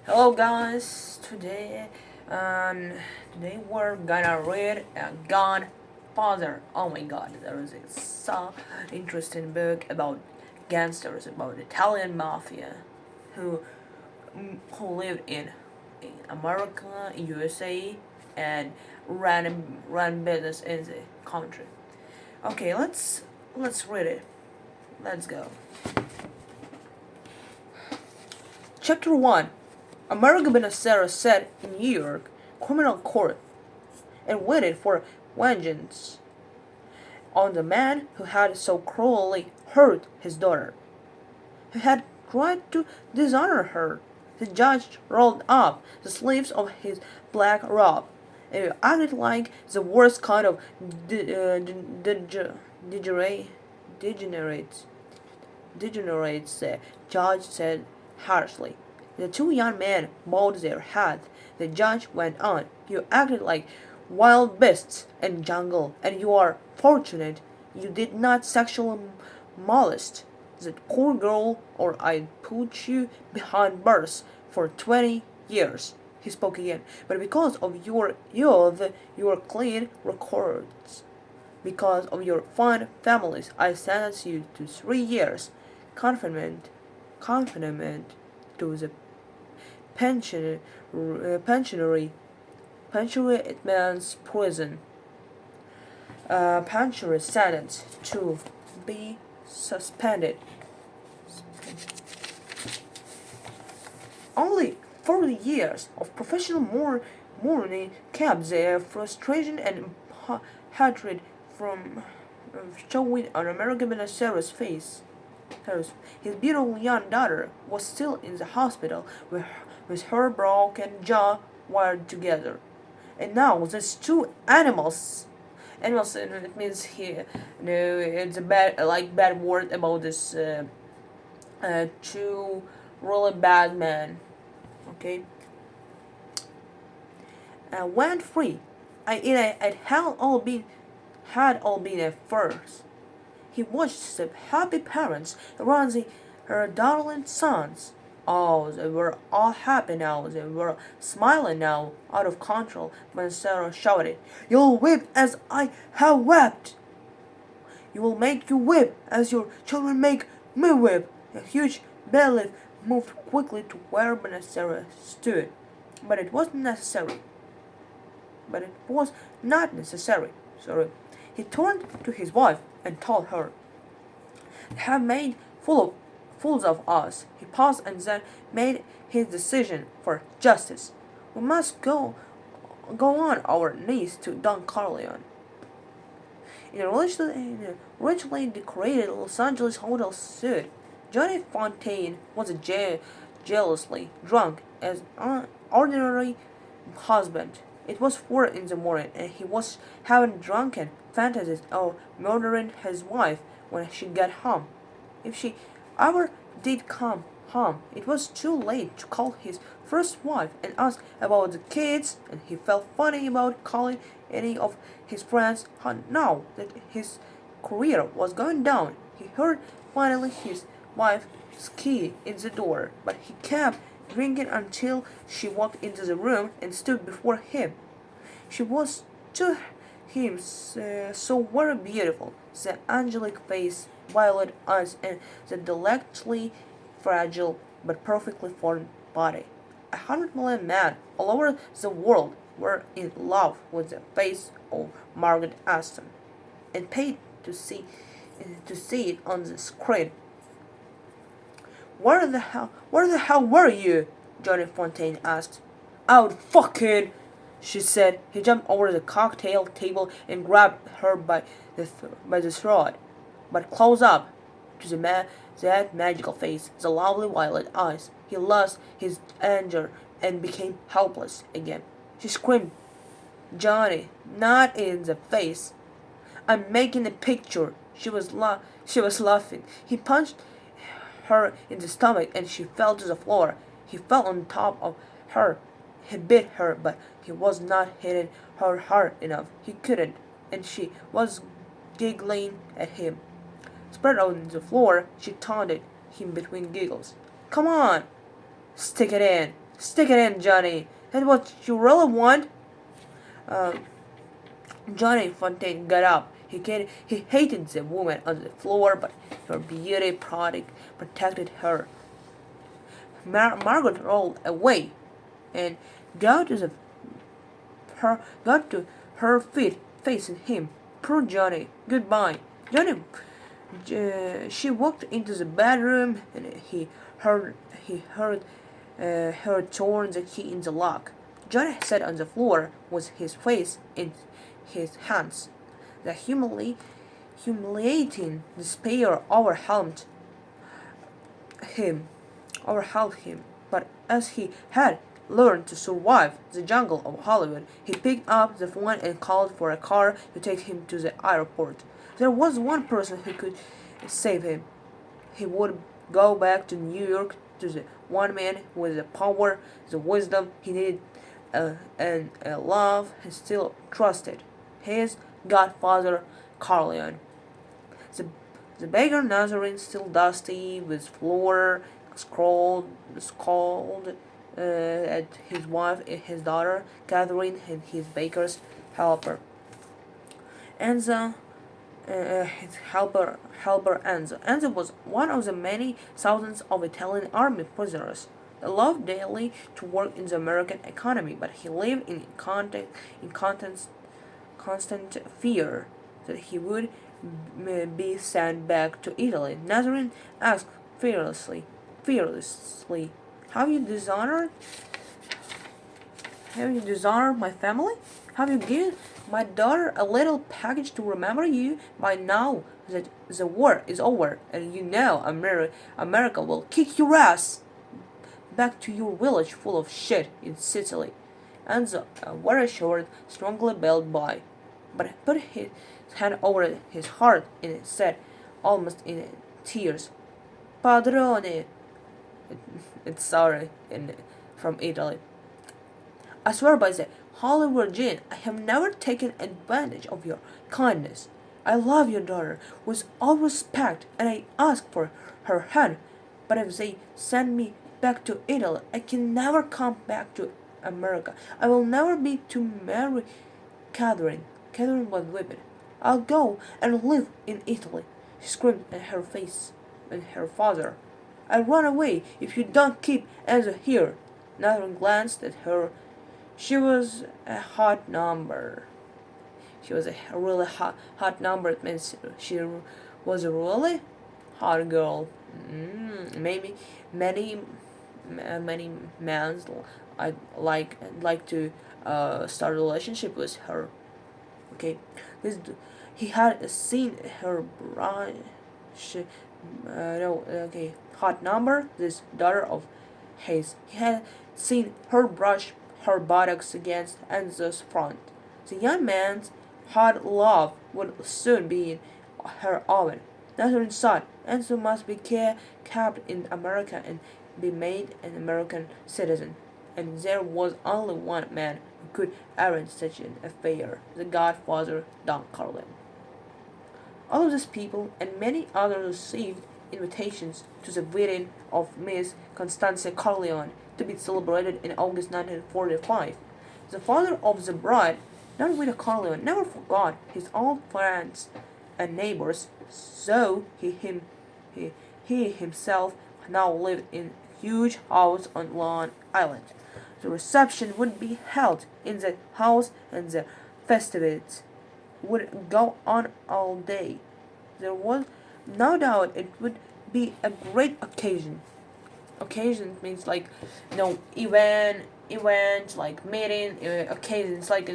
Hello guys, um, today we're gonna read Godfather. Oh my god, there is a so interesting book about gangsters, about Italian mafia who who lived in America, in USA, and ran business in the country. Okay, let's read it. Let's go. Chapter 1. America Benassera sat in New York criminal court and waited for vengeance on the man who had so cruelly hurt his daughter, who had tried to dishonor her. The judge rolled up the sleeves of his black robe and acted like the worst kind of degenerates. Degenerates, the judge said harshly. The two young men bowed their heads. The judge went on. You acted like wild beasts in jungle, and you are fortunate you did not sexually molest that poor girl, or I'd put you behind bars for 20 years. He spoke again. But because of your youth, your clean records, because of your fine families, I sentence you to 3 years confinement, confinement to the pension, pensionary it means prison, pensionary sentence to be suspended. Only 40 years of professional mourning kept the frustration and hatred from showing on American Benassera's face. His beautiful young daughter was still in the hospital with her broken jaw wired together. And now these two animals, it means here, it's a bad word about this two really bad men. Okay, went free. It had all been a first. He watched the happy parents around her darling sons. Oh, they were all happy now. They were smiling now, out of control, when Sarah shouted, "You'll weep as I have wept! You will make you weep as your children make me weep!" A huge bailiff moved quickly to where Sarah stood. But it wasn't necessary. But it was not necessary. Sorry. He turned to his wife and told her, "They have made fools of us." He paused and then made his decision for justice. "We must go on our knees to Don Carleon." In a richly decorated Los Angeles hotel suite, Johnny Fontaine was jealously drunk as an ordinary husband. It was 4 in the morning, and he was having drunken fantasies of murdering his wife when she got home. If she ever did come home, it was too late to call his first wife and ask about the kids, and he felt funny about calling any of his friends. Now that his career was going down, he heard finally his wife's key in the door, but he kept drinking until she walked into the room and stood before him. She was to him so very beautiful, the angelic face, violet eyes, and the delicately fragile but perfectly formed body. 100 million men all over the world were in love with the face of Margaret Aston and paid to see it on the screen. Where the hell were you?" Johnny Fontaine asked. "Out fucking," she said. He jumped over the cocktail table and grabbed her by the throat. But close up to that magical face, the lovely violet eyes. He lost his anger and became helpless again. She screamed, "Johnny, not in the face. I'm making a picture." She was laughing. He punched her in the stomach and she fell to the floor. He fell on top of her. He beat her, but he was not hitting her hard enough. He couldn't, and she was giggling at him. Spread out on the floor, she taunted him between giggles. "Come on, stick it in. Stick it in, Johnny. That's what you really want? Uh, Johnny Fontaine got up. He hated the woman on the floor, but her beauty product protected her. Margaret rolled away and got to got to her feet, facing him. Poor Johnny. Goodbye, Johnny. She walked into the bedroom, and he heard her turn the key in the lock. Johnny sat on the floor with his face in his hands. The humiliating despair him, overwhelmed him. But as he had learned to survive the jungle of Hollywood, he picked up the phone and called for a car to take him to the airport. There was one person who could save him. He would go back to New York to the one man with the power, the wisdom he needed, and a love he still trusted. His Godfather, Carleon. The, the beggar Nazarene, still dusty, with floor, scrawled at his wife and his daughter, Catherine, and his baker's helper. Enza, his helper Enzo. Enzo was one of the many thousands of Italian army prisoners. He loved daily to work in the American economy, but he lived in constant fear that he would be sent back to Italy. Nazarene asked fearlessly, "Have you dishonored? Have you dishonored my family? Have you given my daughter a little package to remember you? By now that the war is over, and you know America will kick your ass back to your village full of shit in Sicily." And the very short, strongly built boy, but put his hand over his heart and said, almost in tears, "Padrone." It's sorry from Italy. "I swear by the Holy Virgin, I have never taken advantage of your kindness. I love your daughter with all respect, and I ask for her hand. But if they send me back to Italy, I can never come back to America. I will never be to marry Catherine." Catherine was weeping. "I'll go and live in Italy," she screamed in her face, and her father. "I'll run away if you don't keep Enzo here." Nathan glanced at her. She was a hot number. She was a really hot number. It means she was a really hot girl. Maybe many men I like to start a relationship with her. Okay, he had seen her bride. No, okay, hot number. This daughter of his. He had seen her brush her buttocks against Enzo's front. The young man's hot love would soon be in her oven. Nathan thought Enzo must be kept in America and be made an American citizen. And there was only one man who could arrange such an affair, the Godfather, Don Carlin. All of these people and many others received invitations to the wedding of Miss Constanza Corleone, to be celebrated in August 1945. The father of the bride, Don Vito Corleone, never forgot his old friends and neighbors, so he himself now lived in a huge house on Long Island. The reception would be held in the house, and the festivities would go on all day. There was no doubt it would be a great occasion. Occasion means like event like meeting, occasions like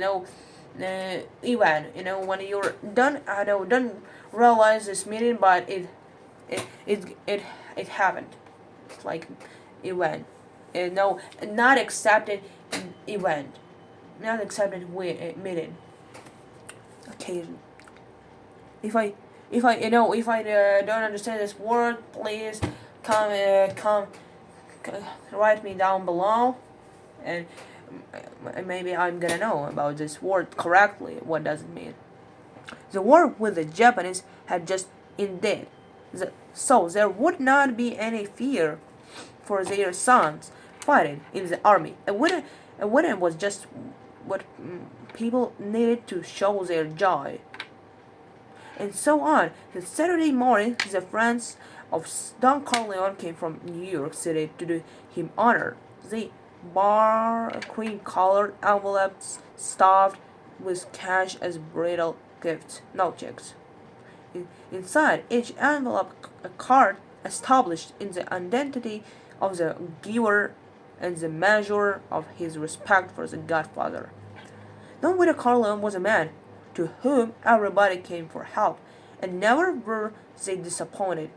event. When you're done, I don't realize this meeting, but it happened. It's like event. No, not accepted event, not accepted meeting. Occasion. If I don't understand this word, please come write me down below, and maybe I'm gonna know about this word correctly. What does it mean? The war with the Japanese had just ended, so there would not be any fear for their sons. fighting in the army. A winner was just what people needed to show their joy. And so on. The Saturday morning, the friends of Don Corleone came from New York City to do him honor. They bore cream-colored envelopes stuffed with cash as bridal gifts, not checks. Inside each envelope, a card established in the identity of the giver and the measure of his respect for the Godfather. Don Vito Corleone was a man to whom everybody came for help, and never were they disappointed.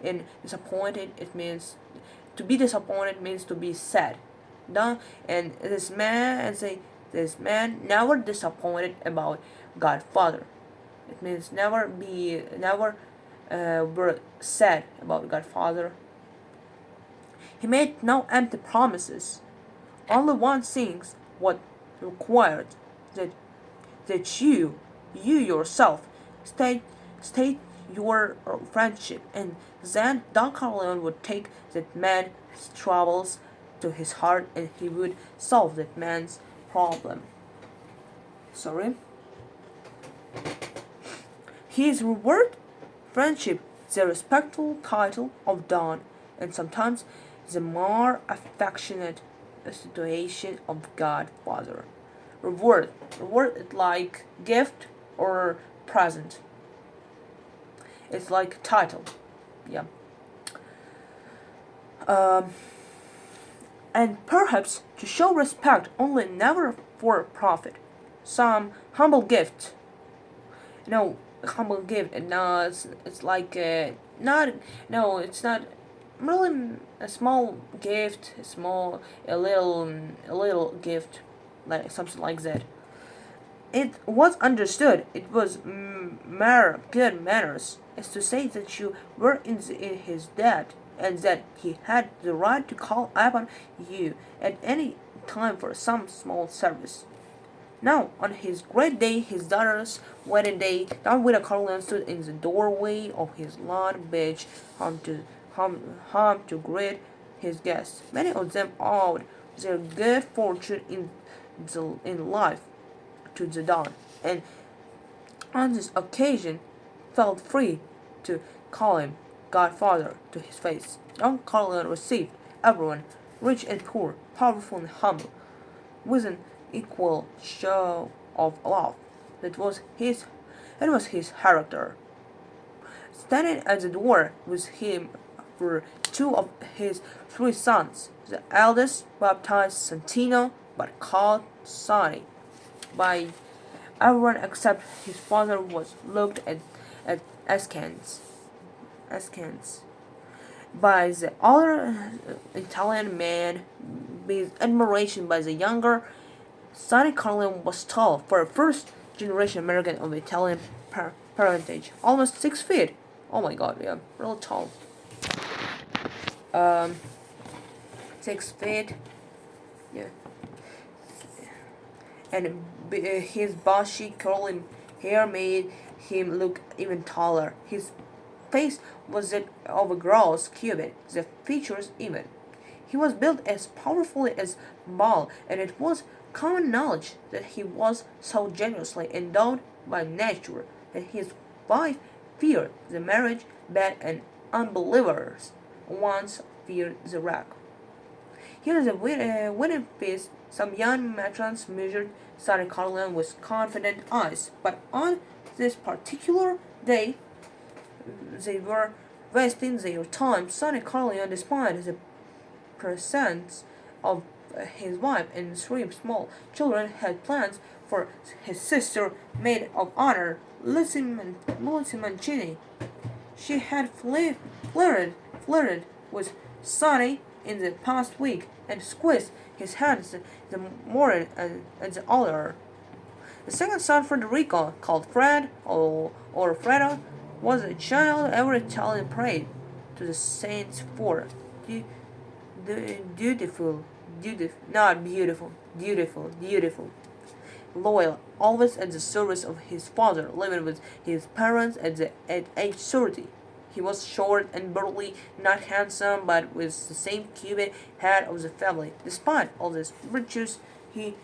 And disappointed, it means to be disappointed means to be sad. Don and this man never disappointed about Godfather. It means never were sad about Godfather. He made no empty promises. Only one thing what required that you yourself state your friendship, and then Don Corleone would take that man's troubles to his heart, and he would solve that man's problem. Sorry. His reward, friendship, the respectful title of Don, and sometimes the more affectionate situation of Godfather. Reward is like gift or present. It's like title. Yeah. Um, and perhaps to show respect only never for profit. Some humble gift. Humble gift. No, it's like not. No, it's not really a small gift. A little gift, like something like that. It was understood. It was mere good manners, is to say that you were in his debt, and that he had the right to call upon you at any time for some small service. Now, on his great day, his daughter's wedding day, Don Vito Corleone stood in the doorway of his Long Beach home to greet his guests. Many of them owed their good fortune in life to the Don, and on this occasion felt free to call him Godfather to his face. Don Corleone received everyone, rich and poor, powerful and humble, with an equal show of love. It was his character. Standing at the door with him were two of his three sons. The eldest, baptized Santino, but called Sonny by everyone except his father, was looked at askance by the other Italian man, with admiration by the younger. Sonny Corleone was tall for a first-generation American of Italian parentage, almost 6 feet. Oh my God, yeah, real tall. Um, 6 feet, yeah, and his bushy curly hair made him look even taller. His face was that of a gross Cuban, the features even. He was built as powerfully as Baal, and it was common knowledge that he was so generously endowed by nature that his wife feared the marriage bed, and unbelievers once feared the rack. Here is a winning piece. Some young matrons measured Sonny Corleone with confident eyes, but on this particular day they were wasting their time. Sonny Corleone, despite the presence of his wife and three small children, had plans for his sister, maid of honor, Lucy Mancini. She had flirted with Sonny in the past week and squeezed his hands the morning and the other. The second son, Federico, called Fred or Fredo, was a child every Italian prayed to the saints for. Dutiful, not beautiful, dutiful. Loyal, always at the service of his father, living with his parents at age 30. He was short and burly, not handsome, but with the same cupid head of the family. Despite all these virtues, he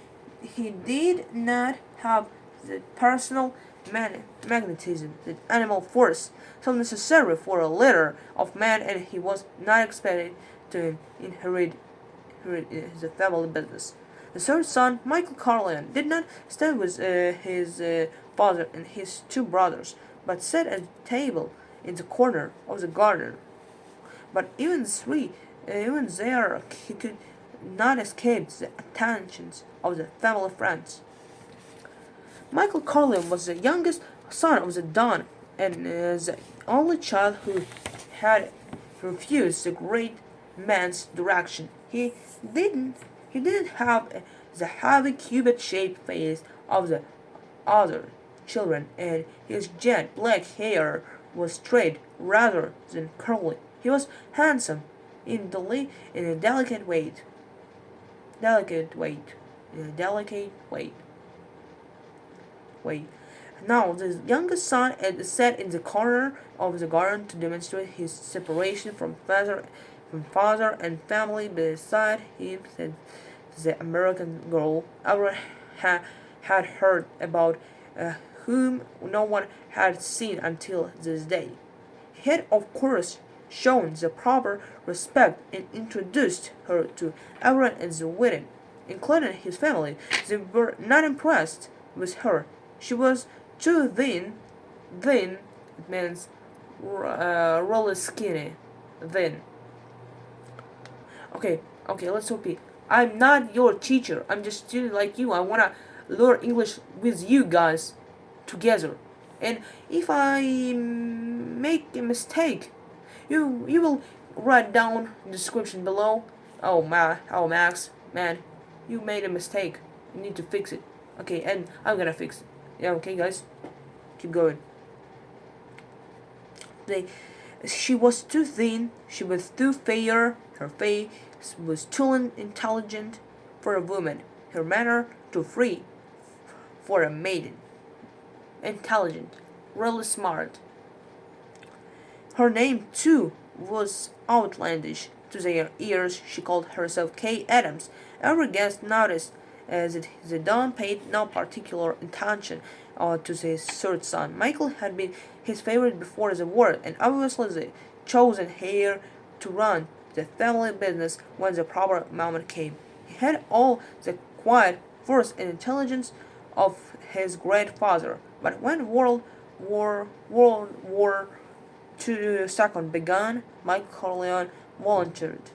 he did not have the personal magnetism, the animal force, so necessary for a leader of men, and he was not expected to inherit the family business. The third son, Michael Corleone, did not stay with his father and his two brothers, but sat at a table in the corner of the garden. But even there, he could not escape the attentions of the family friends. Michael Corleone was the youngest son of the Don and the only child who had refused the great man's direction. Didn't he didn't have the heavy cubit-shaped face of the other children, and his jet black hair was straight rather than curly. He was handsome in a delicate weight, in a delicate weight. Wait. Now the youngest son sat in the corner of the garden to demonstrate his separation from father and family. Beside him sat the American girl ever had heard about, whom no one had seen until this day. He had, of course, shown the proper respect and introduced her to everyone at the wedding, including his family. They were not impressed with her. She was too thin, it means really skinny, thin. Okay, let's repeat. I'm not your teacher. I'm just a student like you. I wanna learn English with you guys together. And if I make a mistake, you will write down the description below. Oh Max, man, you made a mistake. You need to fix it. Okay, and I'm gonna fix it. Yeah, okay, guys, keep going. They, she was too thin. She was too fair. Her face was too intelligent for a woman. Her manner too free for a maiden. Intelligent, really smart. Her name too was outlandish to their ears. She called herself Kay Adams. Every guest noticed that the Don paid no particular attention to his third son. Michael had been his favorite before the war, and obviously the chosen heir to run the family business when the proper moment came. He had all the quiet force and intelligence of his great father, but when World War II began, Michael Corleone volunteered.